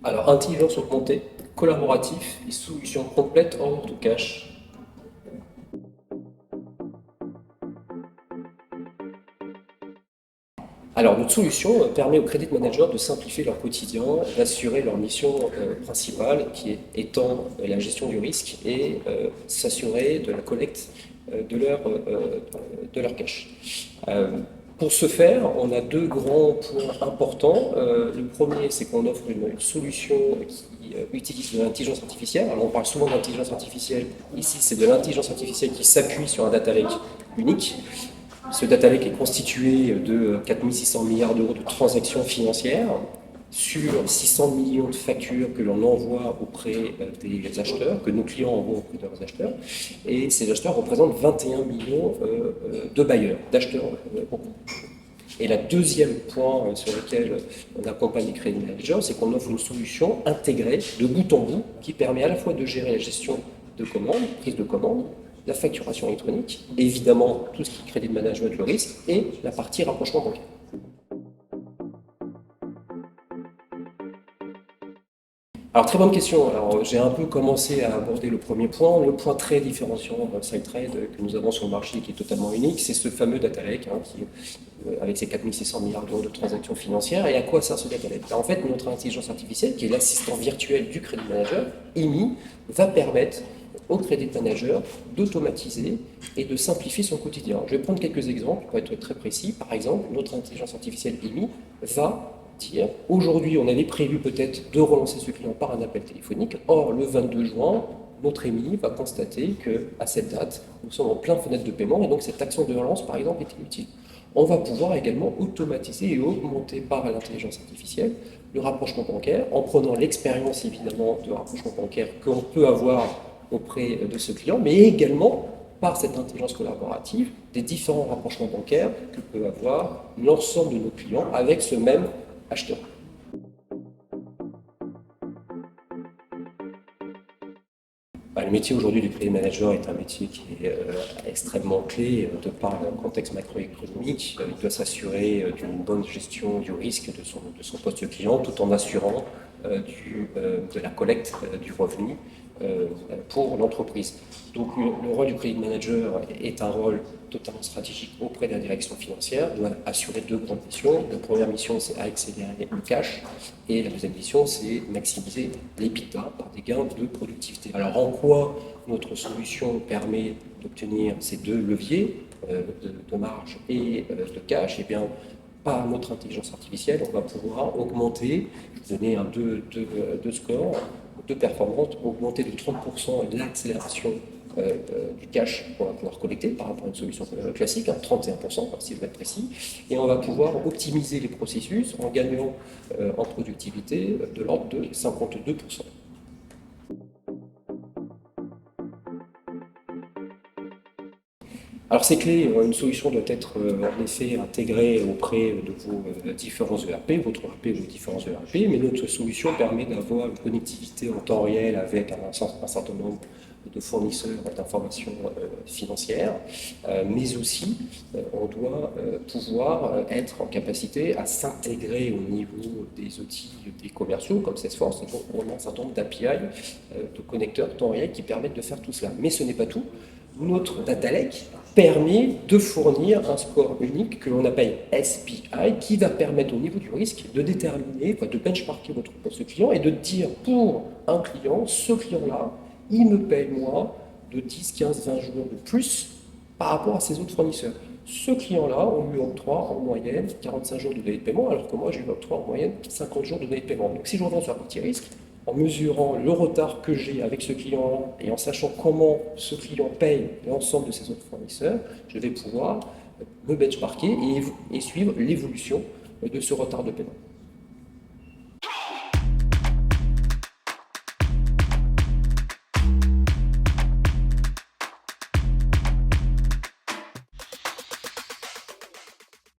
Alors, intelligence augmentée, collaboratif et solution complète hors de cache. Alors, notre solution permet aux credit managers de simplifier leur quotidien, d'assurer leur mission principale, étant la gestion du risque et s'assurer de la collecte de leur cash. Pour ce faire, on a deux grands points importants. Le premier, c'est qu'on offre une solution qui utilise de l'intelligence artificielle. Alors, on parle souvent d'intelligence artificielle. Ici, c'est de l'intelligence artificielle qui s'appuie sur un data lake unique. Ce data lake est constitué de 4 600 milliards d'euros de transactions financières sur 600 millions de factures que l'on envoie auprès des acheteurs, que nos clients envoient auprès de leurs acheteurs. Et ces acheteurs représentent 21 millions de bailleurs, d'acheteurs. Et le deuxième point sur lequel on accompagne les crédit managers, c'est qu'on offre une solution intégrée de bout en bout qui permet à la fois de gérer la gestion de commandes, prise de commande, la facturation électronique, évidemment tout ce qui est crédit management, le risque, et la partie rapprochement bancaire. Alors très bonne question. Alors j'ai un peu commencé à aborder le premier point. Le point très différenciant SideTrade que nous avons sur le marché qui est totalement unique, c'est ce fameux data lake avec ses 4 600 milliards d'euros de transactions financières. Et à quoi sert ce data lake? En fait, notre intelligence artificielle, qui est l'assistant virtuel du credit manager, IMI, va permettre au credit manager d'automatiser et de simplifier son quotidien. Je vais prendre quelques exemples pour être très précis. Par exemple, notre intelligence artificielle IMI va dire aujourd'hui, on avait prévu peut-être de relancer ce client par un appel téléphonique. Or, le 22 juin, notre EMI va constater qu'à cette date, nous sommes en pleine fenêtre de paiement et donc cette action de relance, par exemple, est inutile. On va pouvoir également automatiser et augmenter par l'intelligence artificielle le rapprochement bancaire en prenant l'expérience évidemment de rapprochement bancaire qu'on peut avoir auprès de ce client, mais également par cette intelligence collaborative des différents rapprochements bancaires que peut avoir l'ensemble de nos clients avec ce même acheteur. Le métier aujourd'hui du crédit manager est un métier qui est extrêmement clé de par le contexte macroéconomique. Il doit s'assurer d'une bonne gestion du risque de son poste client tout en assurant de la collecte du revenu pour l'entreprise. Donc le rôle du credit manager est un rôle totalement stratégique auprès de la direction financière, doit assurer deux grandes missions. La première mission, c'est accélérer le cash, et la deuxième mission, c'est maximiser l'EBITDA par des gains de productivité. Alors en quoi notre solution permet d'obtenir ces deux leviers de marge et de cash? Eh bien, par notre intelligence artificielle, on va pouvoir augmenter, je vais donner deux scores, deux performances, augmenter de 30% l'accélération du cash qu'on va pouvoir collecter par rapport à une solution classique, 31% si je veux être précis, et on va pouvoir optimiser les processus en gagnant en productivité de l'ordre de 52%. Alors c'est clé, une solution doit être en effet intégrée auprès de vos différents ERP, votre ERP, vos différents ERP, mais notre solution permet d'avoir une connectivité en temps réel avec un certain nombre de fournisseurs d'informations financières, mais aussi on doit pouvoir être en capacité à s'intégrer au niveau des outils des commerciaux comme Salesforce, et donc on a un certain nombre d'API, de connecteurs temps réel qui permettent de faire tout cela. Mais ce n'est pas tout. Notre data lake permet de fournir un score unique que l'on appelle SPI, qui va permettre au niveau du risque de déterminer, de benchmarker votre poste client et de dire pour un client, ce client-là, il me paye moi de 10, 15, 20 jours de plus par rapport à ses autres fournisseurs. Ce client-là, on lui octroie en moyenne 45 jours de délai de paiement, alors que moi, je lui octroie en moyenne 50 jours de délai de paiement. Donc si je reviens sur la partie risque, en mesurant le retard que j'ai avec ce client et en sachant comment ce client paye l'ensemble de ses autres fournisseurs, je vais pouvoir me benchmarker et suivre l'évolution de ce retard de paiement.